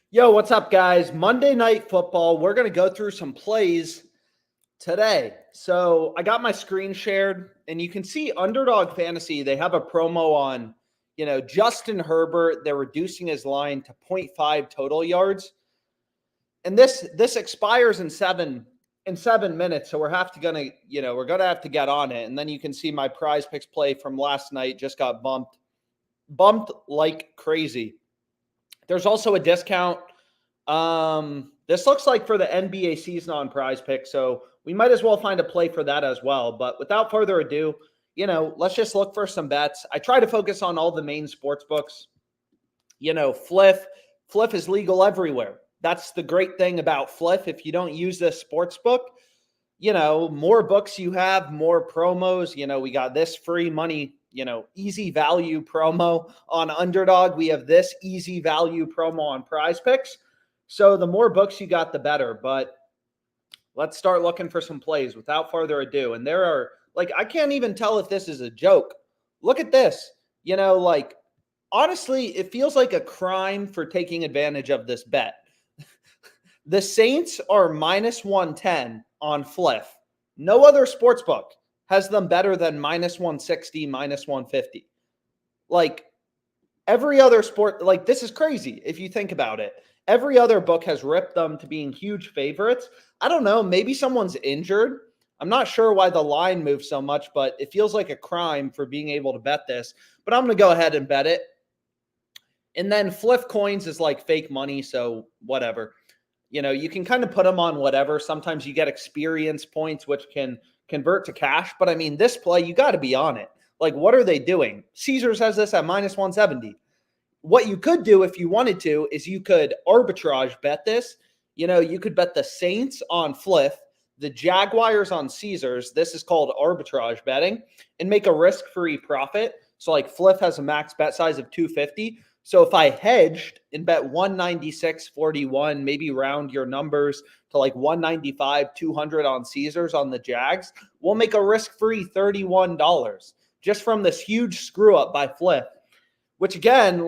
Yo, what's up, guys? Monday Night Football. We're going to go through some plays today. So I got my screen shared, and you can see Underdog Fantasy. They have a promo on, Justin Herbert. They're reducing his line to 0.5 total yards. And this expires in seven minutes. So we're gonna have to get on it. And then you can see my prize picks play from last night just got bumped like crazy. There's also a discount. This looks like for the NBA season on prize pick, so we might as well find a play for that as well. But without further ado, let's just look for some bets. I try to focus on all the main sports books. Fliff is legal everywhere. That's the great thing about Fliff. If you don't use this sports book, more books you have, more promos. We got this free money, easy value promo on Underdog. We have this easy value promo on prize picks. So the more books you got, the better. But let's start looking for some plays without further ado. And there are, I can't even tell if this is a joke. Look at this. Honestly, it feels like a crime for taking advantage of this bet. The Saints are minus 110 on Fliff. No other sports book has them better than minus 160, minus 150. Every other sport, this is crazy if you think about it. Every other book has ripped them to being huge favorites. I don't know. Maybe someone's injured. I'm not sure why the line moved so much, but it feels like a crime for being able to bet this. But I'm going to go ahead and bet it. And then Fliff coins is like fake money, so whatever. You can kind of put them on whatever. Sometimes you get experience points, which can convert to cash. But, I mean, this play, you got to be on it. What are they doing? Caesars has this at minus 170. What you could do if you wanted to is you could arbitrage bet this. You could bet the Saints on Fliff, the Jaguars on Caesars. This is called arbitrage betting, and make a risk-free profit. So Fliff has a max bet size of 250. So if I hedged and bet 196.41, maybe round your numbers to 195, 200 on Caesars on the Jags, we'll make a risk-free $31 just from this huge screw-up by Fliff. Which again,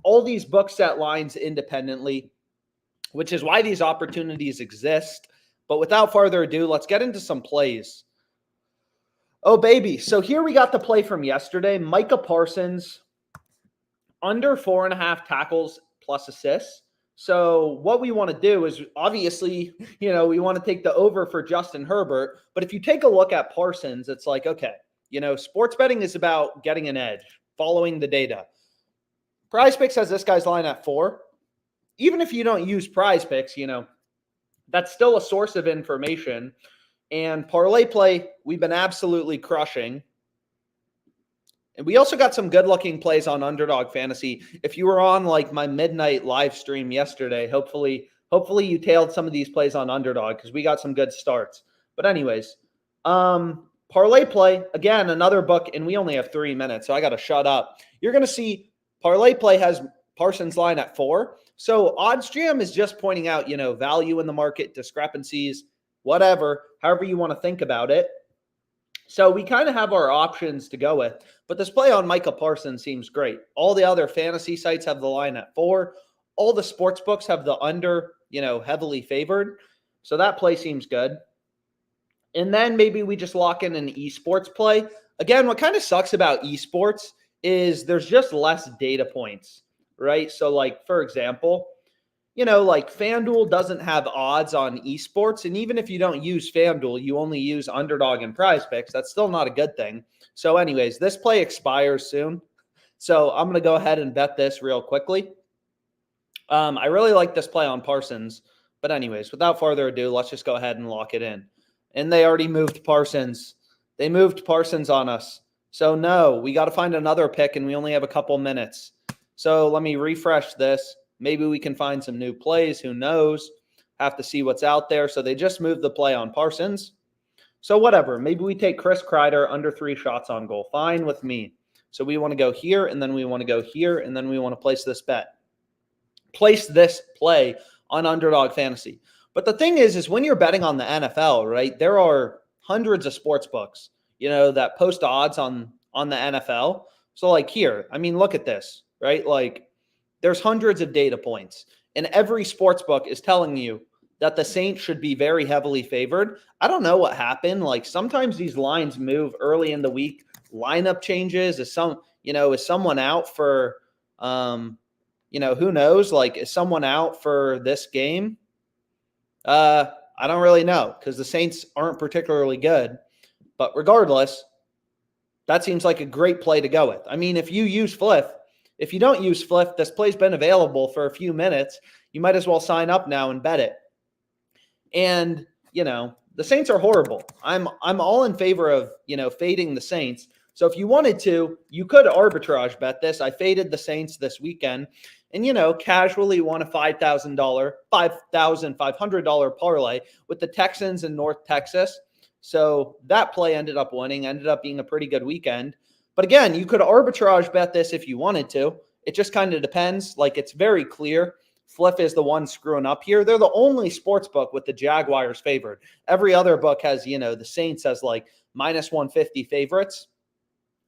all these books set lines independently, which is why these opportunities exist. But without further ado, let's get into some plays. Oh, baby. So here we got the play from yesterday. Micah Parsons, under 4.5 tackles plus assists. So what we want to do is obviously, we want to take the over for Justin Herbert. But if you take a look at Parsons, it's okay, sports betting is about getting an edge, following the data. Prize Picks has this guy's line at 4. Even if you don't use Prize Picks, that's still a source of information. And ParlayPlay, we've been absolutely crushing. And we also got some good-looking plays on Underdog Fantasy. If you were on my midnight live stream yesterday, hopefully you tailed some of these plays on Underdog because we got some good starts. But anyways, ParlayPlay, again, another book, and we only have 3 minutes, so I got to shut up. You're going to see ParlayPlay has Parsons line at 4. So OddsJam is just pointing out, value in the market, discrepancies, whatever, however you want to think about it. So we kind of have our options to go with. But this play on Micah Parsons seems great. All the other fantasy sites have the line at 4. All the sports books have the under, heavily favored. So that play seems good. And then maybe we just lock in an esports play. Again, what kind of sucks about esports is there's just less data points, right? So for example, FanDuel doesn't have odds on esports. And even if you don't use FanDuel, you only use Underdog and Prize Picks. That's still not a good thing. So anyways, this play expires soon. So I'm going to go ahead and bet this real quickly. I really like this play on Parsons. But anyways, without further ado, let's just go ahead and lock it in. And they already moved Parsons. They moved Parsons on us. So no, we got to find another pick, and we only have a couple minutes. So let me refresh this. Maybe we can find some new plays. Who knows? Have to see what's out there. So they just moved the play on Parsons. So whatever. Maybe we take Chris Kreider under 3 shots on goal. Fine with me. So we want to go here, and then we want to go here, and then we want to place this bet. Place this play on Underdog Fantasy. But the thing is when you're betting on the NFL, right, there are hundreds of sports books, that post odds on the NFL. So here, I mean, look at this, right? There's hundreds of data points. and every sports book is telling you that the Saints should be very heavily favored. I don't know what happened. Like sometimes these lines move early in the week. Lineup changes. Is someone out for who knows? Like, is someone out for this game? I don't really know because the Saints aren't particularly good. But regardless, that seems like a great play to go with. I mean, if you use Fliff, if you don't use Fliff, this play's been available for a few minutes. You might as well sign up now and bet it. And, the Saints are horrible. I'm all in favor of, fading the Saints. So if you wanted to, you could arbitrage bet this. I faded the Saints this weekend and, casually won a $5,500 parlay with the Texans in North Texas. So that play ended up winning, ended up being a pretty good weekend. But again, you could arbitrage bet this if you wanted to. It just kind of depends. Like, it's very clear. Fliff is the one screwing up here. They're the only sports book with the Jaguars favored. Every other book has, the Saints as like minus 150 favorites.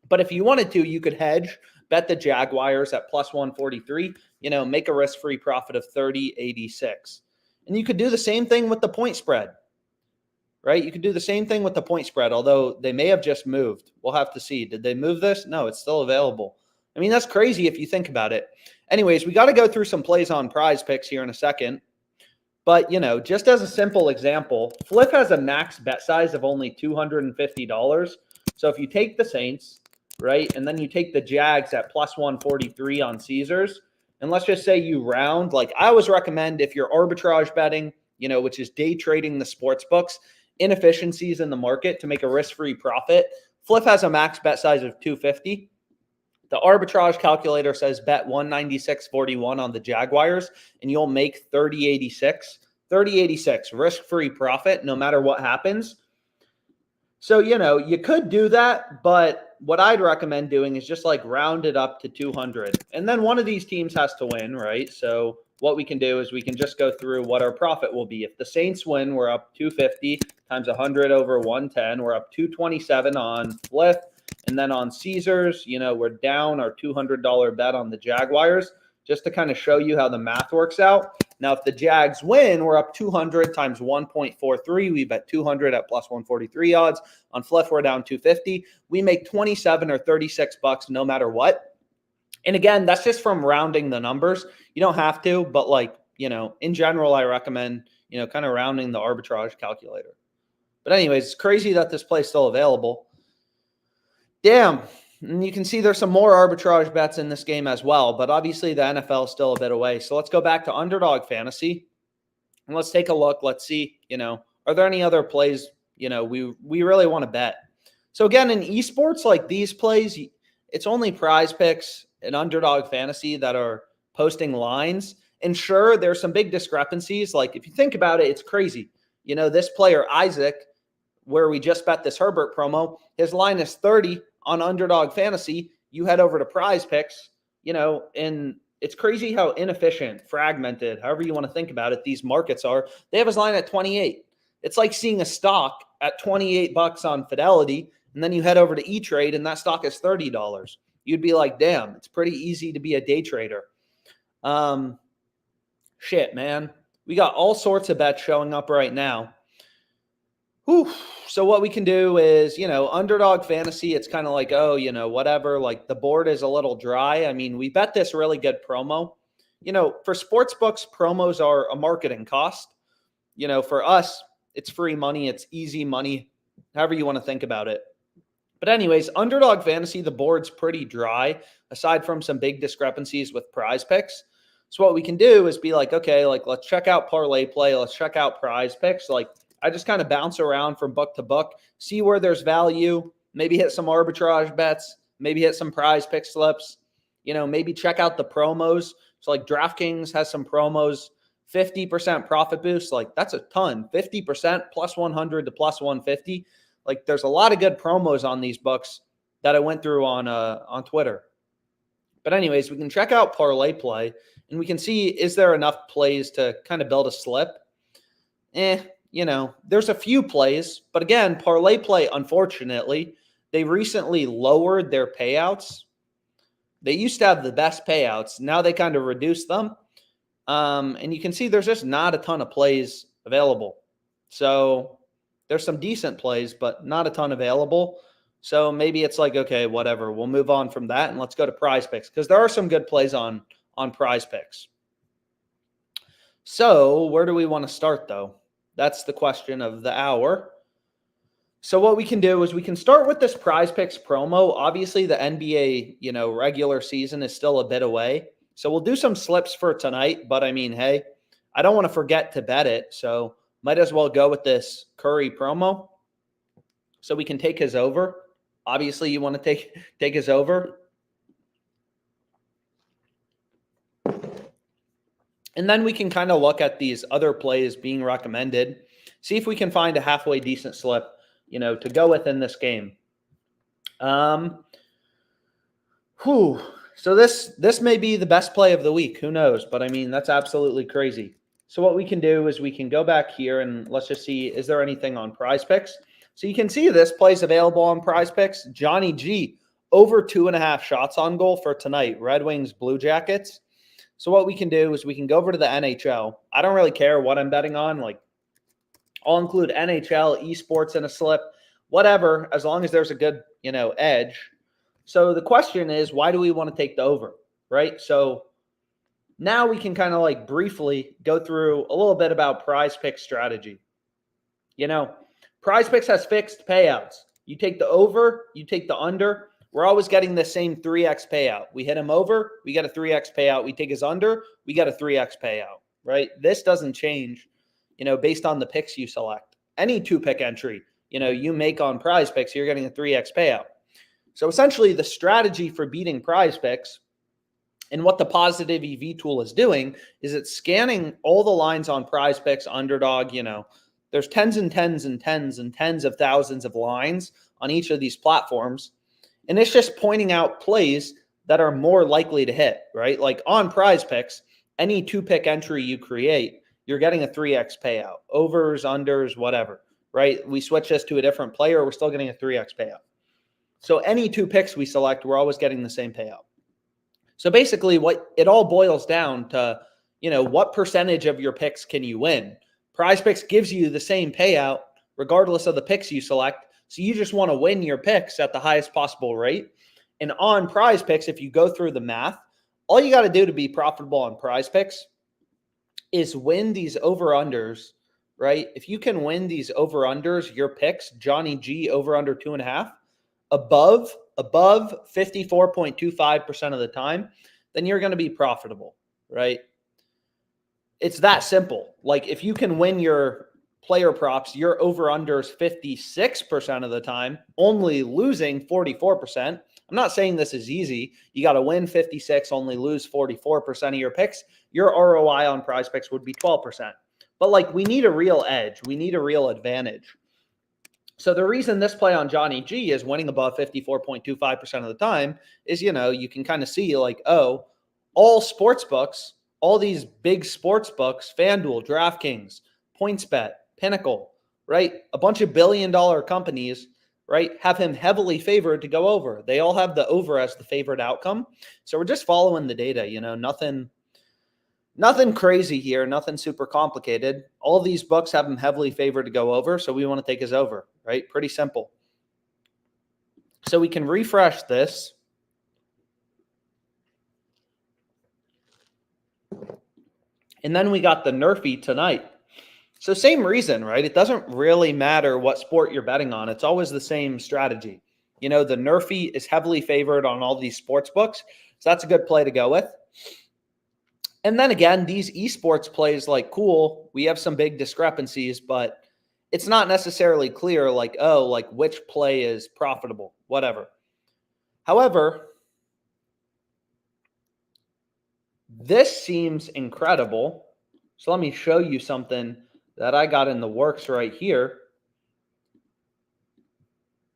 But if you wanted to, you could hedge, bet the Jaguars at plus 143, make a risk-free profit of 30.86. And you could do the same thing with the point spread, right? You could do the same thing with the point spread, although they may have just moved. We'll have to see. Did they move this? No, it's still available. I mean, that's crazy if you think about it. Anyways, we got to go through some plays on prize picks here in a second. But, just as a simple example, Fliff has a max bet size of only $250. So if you take the Saints, right, and then you take the Jags at plus 143 on Caesars, and let's just say you round, like I always recommend if you're arbitrage betting, which is day trading the sports books, inefficiencies in the market to make a risk-free profit, Fliff has a max bet size of $250. The arbitrage calculator says bet 196.41 on the Jaguars, and you'll make 30.86. 30.86 risk-free profit no matter what happens. So, you could do that, but what I'd recommend doing is just like round it up to 200. And then one of these teams has to win, right? So what we can do is we can just go through what our profit will be. If the Saints win, we're up 250 times 100 over 110. We're up 227 on Fliff. And then on Caesars, we're down our $200 bet on the Jaguars just to kind of show you how the math works out. Now, if the Jags win, we're up 200 times 1.43. We bet 200 at plus 143 odds. On Fliff, we're down 250. We make 27 or 36 bucks no matter what. And again, that's just from rounding the numbers. You don't have to, but in general, I recommend, kind of rounding the arbitrage calculator. But anyways, it's crazy that this play is still available. Damn. And you can see there's some more arbitrage bets in this game as well, but obviously the NFL is still a bit away. So let's go back to Underdog Fantasy and let's take a look. Let's see, are there any other plays, we really want to bet. So again, in esports, like these plays, it's only Prize Picks and Underdog Fantasy that are posting lines. And sure, there's some big discrepancies. Like if you think about it, it's crazy. This player, Isaac, where we just bet this Herbert promo, his line is 30 on Underdog Fantasy. You head over to Prize Picks, and it's crazy how inefficient, fragmented, however you want to think about it, these markets are. They have his line at 28. It's like seeing a stock at 28 bucks on Fidelity, and then you head over to E-Trade, and that stock is $30. You'd be like, damn, it's pretty easy to be a day trader. Shit, man. We got all sorts of bets showing up right now. Whew. So what we can do is, Underdog Fantasy, it's kind of like, whatever, like the board is a little dry. I mean, we bet this really good promo. For sports books, promos are a marketing cost. For us, it's free money. It's easy money, however you want to think about it. But anyways, Underdog Fantasy, the board's pretty dry, aside from some big discrepancies with Prize Picks. So what we can do is be like, okay, like let's check out ParlayPlay. Let's check out Prize Picks. Like, I just kind of bounce around from book to book, see where there's value, maybe hit some arbitrage bets, maybe hit some Prize Pick slips, maybe check out the promos. So like DraftKings has some promos, 50% profit boost. Like that's a ton, 50% plus 100 to plus 150. Like there's a lot of good promos on these books that I went through on Twitter. But anyways, we can check out ParlayPlay and we can see, is there enough plays to kind of build a slip? There's a few plays, but again, ParlayPlay, unfortunately, they recently lowered their payouts. They used to have the best payouts. Now they kind of reduced them. And you can see there's just not a ton of plays available. So there's some decent plays, but not a ton available. So maybe it's like, okay, whatever. We'll move on from that and let's go to Prize Picks because there are some good plays on Prize Picks. So where do we want to start, though? That's the question of the hour. So what we can do is we can start with this Prize Picks promo. Obviously, the NBA, regular season is still a bit away. So we'll do some slips for tonight. But I mean, hey, I don't want to forget to bet it. So might as well go with this Curry promo. So we can take his over. Obviously, you want to take his over. And then we can kind of look at these other plays being recommended. See if we can find a halfway decent slip, to go with in this game. So this may be the best play of the week. Who knows? But I mean, that's absolutely crazy. So what we can do is we can go back here and let's just see, is there anything on Prize Picks? So you can see this play's available on Prize Picks. Johnny G, over 2.5 shots on goal for tonight. Red Wings, Blue Jackets. So what we can do is we can go over to the NHL. I don't really care what I'm betting on. Like, I'll include NHL, esports in a slip, whatever, as long as there's a good, edge. So the question is, why do we want to take the over, right? So now we can kind of like briefly go through a little bit about Prize Picks strategy. Prize Picks has fixed payouts. You take the over, you take the under. We're always getting the same 3x payout. We hit him over, we get a 3x payout. We take his under, we get a 3x payout, right? This doesn't change, based on the picks you select. Any 2-pick entry, you make on Prize Picks, you're getting a 3x payout. So essentially the strategy for beating Prize Picks and what the positive EV tool is doing is it's scanning all the lines on Prize Picks, Underdog, there's tens and tens and tens and tens of thousands of lines on each of these platforms. And it's just pointing out plays that are more likely to hit, right? Like on Prize Picks, any 2-pick entry you create, you're getting a 3x payout. Overs, unders, whatever, right? We switch this to a different player, we're still getting a 3x payout. So any 2 picks we select, we're always getting the same payout. So basically what it all boils down to, what percentage of your picks can you win? Prize Picks gives you the same payout regardless of the picks you select. So you just want to win your picks at the highest possible rate. And on Prize Picks, if you go through the math, all you got to do to be profitable on Prize Picks is win these over-unders, right? If you can win these over-unders, your picks, Johnny G over-under 2.5, above 54.25% of the time, then you're going to be profitable, right? It's that simple. Like if you can win your player props, your over-unders 56% of the time, only losing 44%. I'm not saying this is easy. You got to win 56, only lose 44% of your picks. Your ROI on Prize Picks would be 12%. But like we need a real edge. We need a real advantage. So the reason this play on Johnny G is winning above 54.25% of the time is, you can kind of see like, oh, all sports books, all these big sports books, FanDuel, DraftKings, PointsBet, Pinnacle, right? A bunch of billion-dollar companies, right, have him heavily favored to go over. They all have the over as the favorite outcome. So we're just following the data, nothing crazy here, nothing super complicated. All these books have him heavily favored to go over, so we want to take his over, right? Pretty simple. So we can refresh this. And then we got the Nerfy tonight. So same reason, right? It doesn't really matter what sport you're betting on. It's always the same strategy. The Nerfy is heavily favored on all these sports books. So that's a good play to go with. And then again, these esports plays, like, cool, we have some big discrepancies, but it's not necessarily clear, like, oh, like which play is profitable, whatever. However, this seems incredible. So let me show you something that I got in the works right here.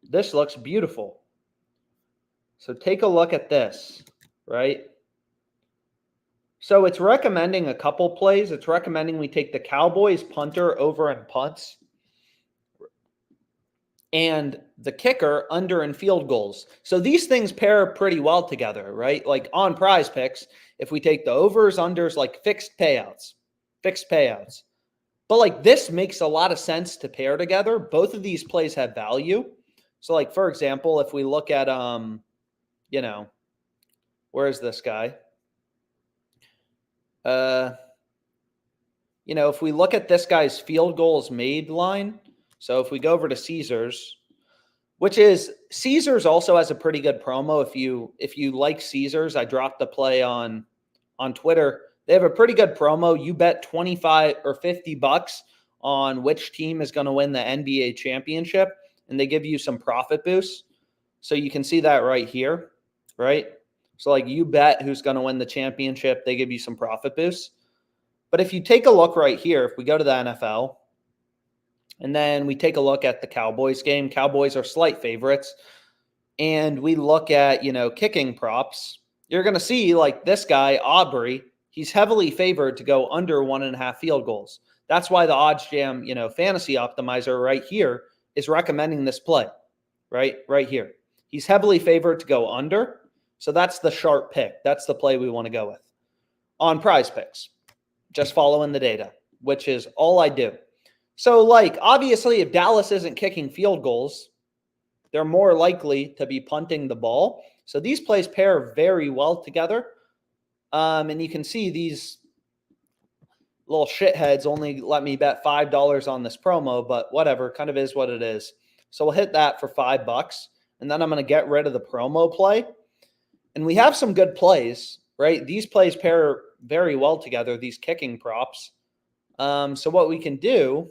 This looks beautiful. So take a look at this, right? So it's recommending a couple plays. It's recommending we take the Cowboys punter over and punts. and the kicker under and field goals. So these things pair pretty well together, right? Like on Prize Picks, if we take the overs, unders, like fixed payouts. But like this makes a lot of sense to pair together. Both of these plays have value. So like, for example, if we look at, where is this guy? If we look at this guy's field goals made line, so if we go over to Caesars, which is Caesars also has a pretty good promo. If you like Caesars, I dropped the play on Twitter. They have a pretty good promo. You bet 25 or $50 on which team is going to win the NBA championship, and they give you some profit boosts. So you can see that right here, right? So like you bet who's going to win the championship, they give you some profit boosts. But if you take a look right here, if we go to the NFL, and then we take a look at the Cowboys game, Cowboys are slight favorites, and we look at, kicking props, you're going to see like this guy, Aubrey, he's heavily favored to go under 1.5 field goals. That's why the Odds Jam, fantasy optimizer right here is recommending this play, right here. He's heavily favored to go under. So that's the sharp pick. That's the play we want to go with. On Prize Picks, just following the data, which is all I do. So like, obviously, if Dallas isn't kicking field goals, they're more likely to be punting the ball. So these plays pair very well together. And you can see these little shitheads only let me bet $5 on this promo, but whatever, kind of is what it is. So we'll hit that for $5, and then I'm going to get rid of the promo play. And we have some good plays, right? These plays pair very well together, these kicking props. So what we can do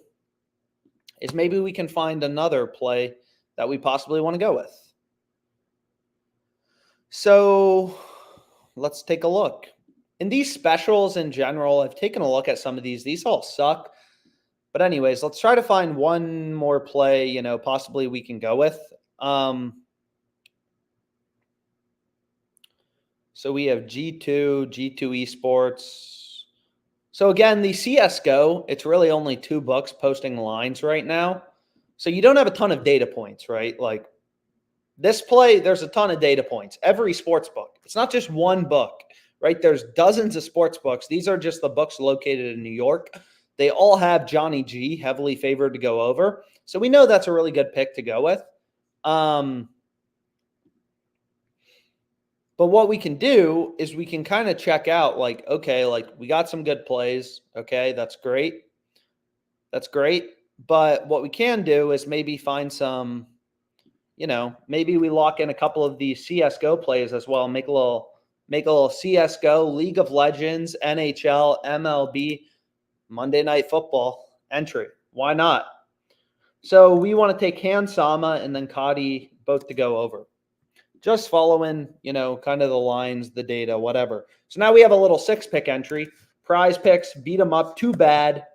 is maybe we can find another play that we possibly want to go with. So let's take a look. In these specials in general, I've taken a look at some of these. These all suck. But anyways, let's try to find one more play, possibly we can go with. So we have G2 Esports. So again, the CSGO, it's really only 2 books posting lines right now. So you don't have a ton of data points, right? Like this play, there's a ton of data points. Every sports book. It's not just one book, right? There's dozens of sports books. These are just the books located in New York. They all have Johnny G heavily favored to go over. So we know that's a really good pick to go with. But what we can do is we can kind of check out like, okay, like we got some good plays. Okay, that's great. That's great. But what we can do is maybe find some, maybe we lock in a couple of these CSGO plays as well. Make a little CSGO, League of Legends, NHL, MLB, Monday Night Football entry. Why not? So we want to take Han Sama and then Kadi both to go over. Just following, kind of the lines, the data, whatever. So now we have a little 6-pick entry. Prize Picks, beat them up. Too bad.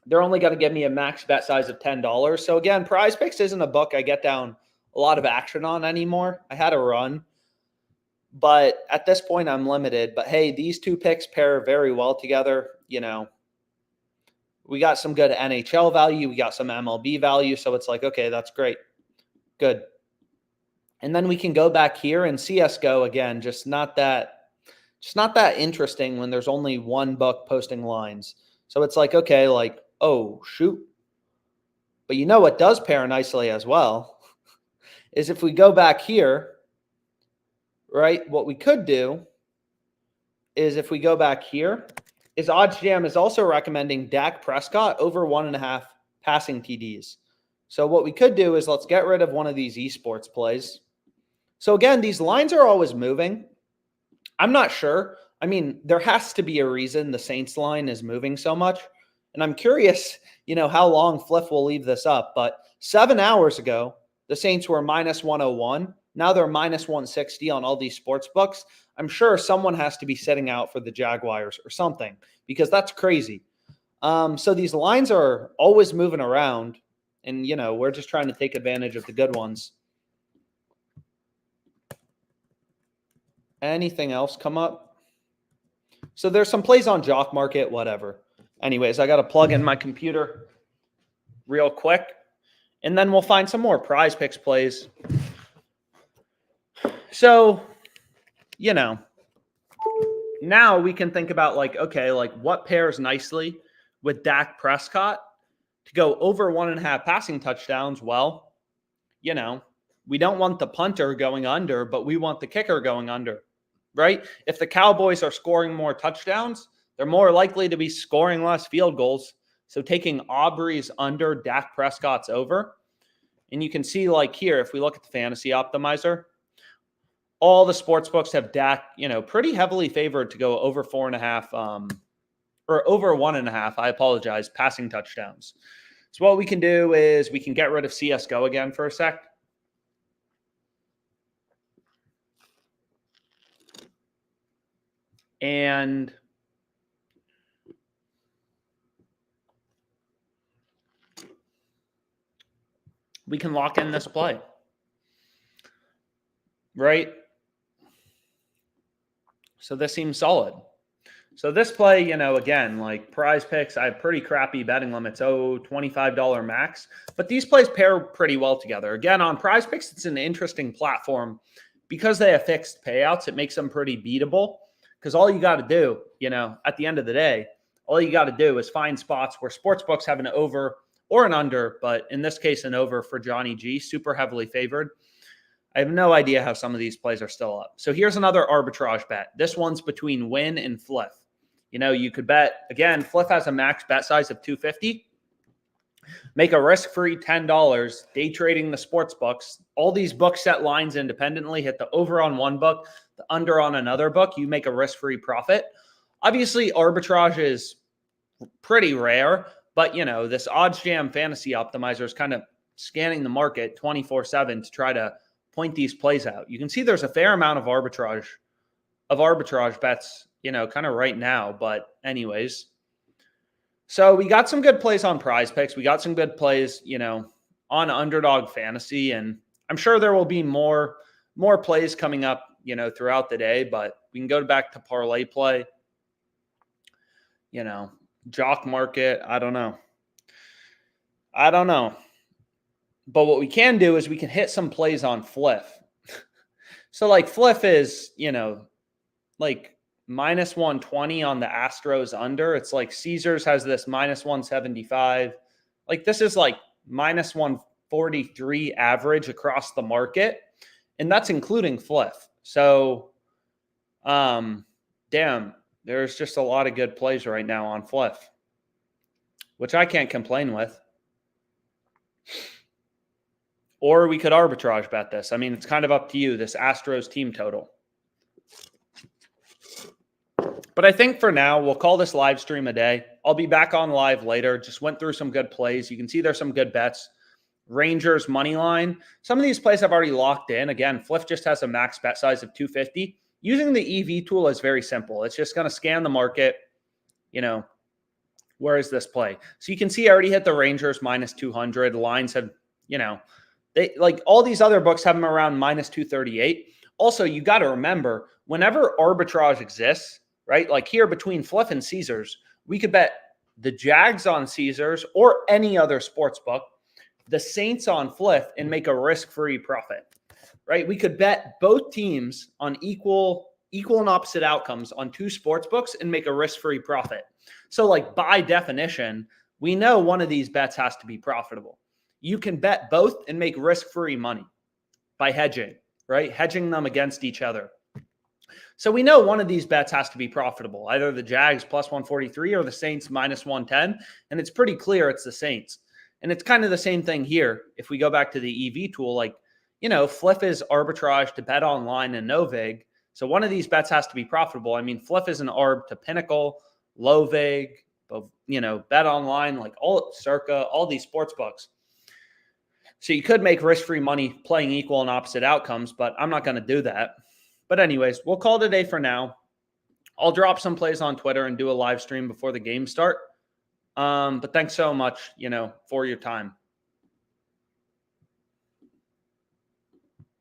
They're only going to give me a max bet size of $10. So again, Prize Picks isn't a book I get down a lot of action on anymore. I had a run. But at this point, I'm limited. But hey, these 2 picks pair very well together. We got some good NHL value. We got some MLB value. So it's like, okay, that's great. Good. And then we can go back here and CSGO again, just not that interesting when there's only one book posting lines. So it's like, okay, like, oh, shoot. But what does pair nicely as well is if we go back here, right, what we could do is if we go back here, is Odds Jam is also recommending Dak Prescott over 1.5 passing TDs. So what we could do is let's get rid of one of these esports plays. So again, these lines are always moving. I'm not sure. I mean, there has to be a reason the Saints line is moving so much. And I'm curious, how long Fliff will leave this up. But 7 hours ago, the Saints were minus 101. Now they're minus 160 on all these sports books. I'm sure someone has to be sitting out for the Jaguars or something because that's crazy. So these lines are always moving around. And, we're just trying to take advantage of the good ones. Anything else come up? So there's some plays on Jock Market, whatever. Anyways, I got to plug in my computer real quick. And then we'll find some more prize picks plays. So, you know, now we can think about like, okay, like what pairs nicely with Dak Prescott to go over 1.5 passing touchdowns. Well, you know, we don't want the punter going under, but we want the kicker going under, right? If the Cowboys are scoring more touchdowns, they're more likely to be scoring less field goals. So taking Aubrey's under, Dak Prescott's over. And you can see like here, if we look at the fantasy optimizer, all the sports books have Dak, you know, pretty heavily favored to go over 4.5, or over 1.5, I apologize, passing touchdowns. So what we can do is we can get rid of CSGO again for a sec. And we can lock in this play, right? So this seems solid. So this play, you know, again, like prize picks, I have pretty crappy betting limits, $25 max. But these plays pair pretty well together. Again, on prize picks, it's an interesting platform. Because they have fixed payouts, it makes them pretty beatable. Because all you got to do, you know, at the end of the day, all you got to do is find spots where sportsbooks have an over or an under, but in this case, an over for Johnny G, super heavily favored. I have no idea how some of these plays are still up. So here's another arbitrage bet. This one's between Win and Fliff. You know, you could bet, again, Fliff has a max bet size of $250. Make a risk-free $10, day trading the sports books. All these books set lines independently, hit the over on one book, the under on another book. You make a risk-free profit. Obviously, arbitrage is pretty rare, but, you know, this OddsJam fantasy optimizer is kind of scanning the market 24/7 to try to point these plays out. You can see there's a fair amount of arbitrage bets, you know, kind of right now. But anyways, so we got some good plays on prize picks. We got some good plays, you know, on Underdog Fantasy. And I'm sure there will be more plays coming up, you know, throughout the day. But we can go back to ParlayPlay, you know, Jock Market. I don't know. But what we can do is we can hit some plays on Fliff. So like Fliff is, you know, like minus 120 on the Astros under. It's like Caesars has this minus 175. Like this is like minus 143 average across the market. And that's including Fliff. So, damn, there's just a lot of good plays right now on Fliff, which I can't complain with. Or we could arbitrage bet this. I mean, it's kind of up to you, this Astros team total. But I think for now, we'll call this live stream a day. I'll be back on live later. Just went through some good plays. You can see there's some good bets. Rangers money line. Some of these plays I've already locked in. Again, Fliff just has a max bet size of 250. Using the EV tool is very simple. It's just going to scan the market. You know, where is this play? So you can see I already hit the Rangers minus 200. The lines have, you know, they like all these other books have them around minus 238. Also, you got to remember, whenever arbitrage exists, right? Like here between Fliff and Caesars, we could bet the Jags on Caesars or any other sports book, the Saints on Fliff, and make a risk-free profit, right? We could bet both teams on equal and opposite outcomes on two sports books and make a risk-free profit. So like by definition, we know one of these bets has to be profitable. You can bet both and make risk-free money by hedging, right? Hedging them against each other. So we know one of these bets has to be profitable, either the Jags plus 143 or the Saints minus 110. And it's pretty clear it's the Saints. And it's kind of the same thing here. If we go back to the EV tool, like, you know, Fliff is arbitrage to Bet Online and Novig. So one of these bets has to be profitable. I mean, Fliff is an arb to Pinnacle, Lovig, you know, Bet Online, like all Circa, all these sports books. So you could make risk-free money playing equal and opposite outcomes, but I'm not going to do that. But anyways, we'll call it a day for now. I'll drop some plays on Twitter and do a live stream before the game start. But thanks so much, you know, for your time.